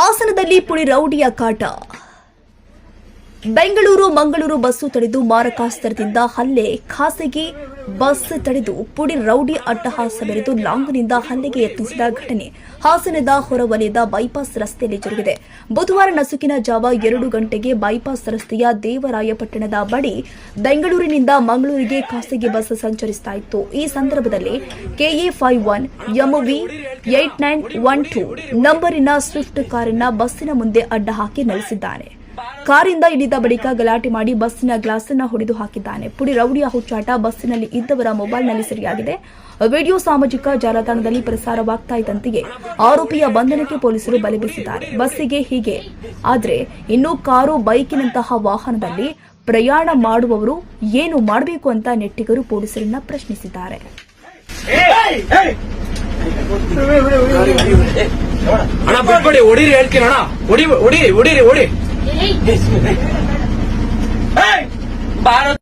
ಹಾಸನದಲ್ಲಿ ಪುಡಿ ರೌಡಿಯ ಕಾಟ. ಬೆಂಗಳೂರು ಮಂಗಳೂರು ಬಸ್ಸು ತಡೆದು ಮಾರಕಾಸ್ತ್ರದಿಂದ ಹಲ್ಲೆ. ಖಾಸಗಿ ಬಸ್ ತಡೆದು ಪುಡಿ ರೌಡಿ ಅಟ್ಟಹಾಸ ಮೆರೆದು ಲಾಂಗ್ನಿಂದ ಹಲ್ಲೆಗೆ ಯತ್ನಿಸಿದ ಘಟನೆ ಹಾಸನದ ಹೊರವಲಯದ ಬೈಪಾಸ್ ರಸ್ತೆಯಲ್ಲಿ ಜರುಗಿದೆ. ಬುಧವಾರ ನಸುಕಿನ ಜಾವ 2 ಗಂಟೆಗೆ ಬೈಪಾಸ್ ರಸ್ತೆಯ ದೇವರಾಯಪಟ್ಟಣದ ಬಳಿ ಬೆಂಗಳೂರಿನಿಂದ ಮಂಗಳೂರಿಗೆ ಖಾಸಗಿ ಬಸ್ ಸಂಚರಿಸ್ತಾ ಇತ್ತು. ಈ ಸಂದರ್ಭದಲ್ಲಿ KA51 MV 8912 ನಂಬರಿನ ಸ್ವಿಫ್ಟ್ ಕಾರನ್ನ ಬಸ್ಸಿನ ಮುಂದೆ ಅಡ್ಡ ಹಾಕಿ ನಿಲ್ಲಿಸಿದ್ದಾನೆ. ಕಾರಿಂದ ಇಳಿದ ಬಳಿಕ ಗಲಾಟೆ ಮಾಡಿ ಬಸ್ಸಿನ ಗ್ಲಾಸ್ ಅನ್ನು ಹೊಡೆದು ಹಾಕಿದ್ದಾನೆ. ಪುಡಿ ರೌಡಿಯ ಹುಚ್ಚಾಟ ಬಸ್ಸಿನಲ್ಲಿ ಇದ್ದವರ ಮೊಬೈಲ್ನಲ್ಲಿ ಸೆರೆಯಾಗಿದೆ. ವಿಡಿಯೋ ಸಾಮಾಜಿಕ ಜಾಲತಾಣದಲ್ಲಿ ಪ್ರಸಾರವಾಗ್ತಾ ಇದ್ದಂತೆಯೇ ಆರೋಪಿಯ ಬಂಧನಕ್ಕೆ ಪೊಲೀಸರು ಬಲೆ ಬೀಸಿದ್ದಾರೆ. ಬಸ್ಸಿಗೆ ಹೀಗೆ ಆದ್ರೆ ಇನ್ನು ಕಾರು, ಬೈಕಿನಂತಹ ವಾಹನದಲ್ಲಿ ಪ್ರಯಾಣ ಮಾಡುವವರು ಏನು ಮಾಡಬೇಕು ಅಂತ ನೆಟ್ಟಿಗರು ಪೊಲೀಸರನ್ನ ಪ್ರಶ್ನಿಸಿದ್ದಾರೆ. ಭಾರತ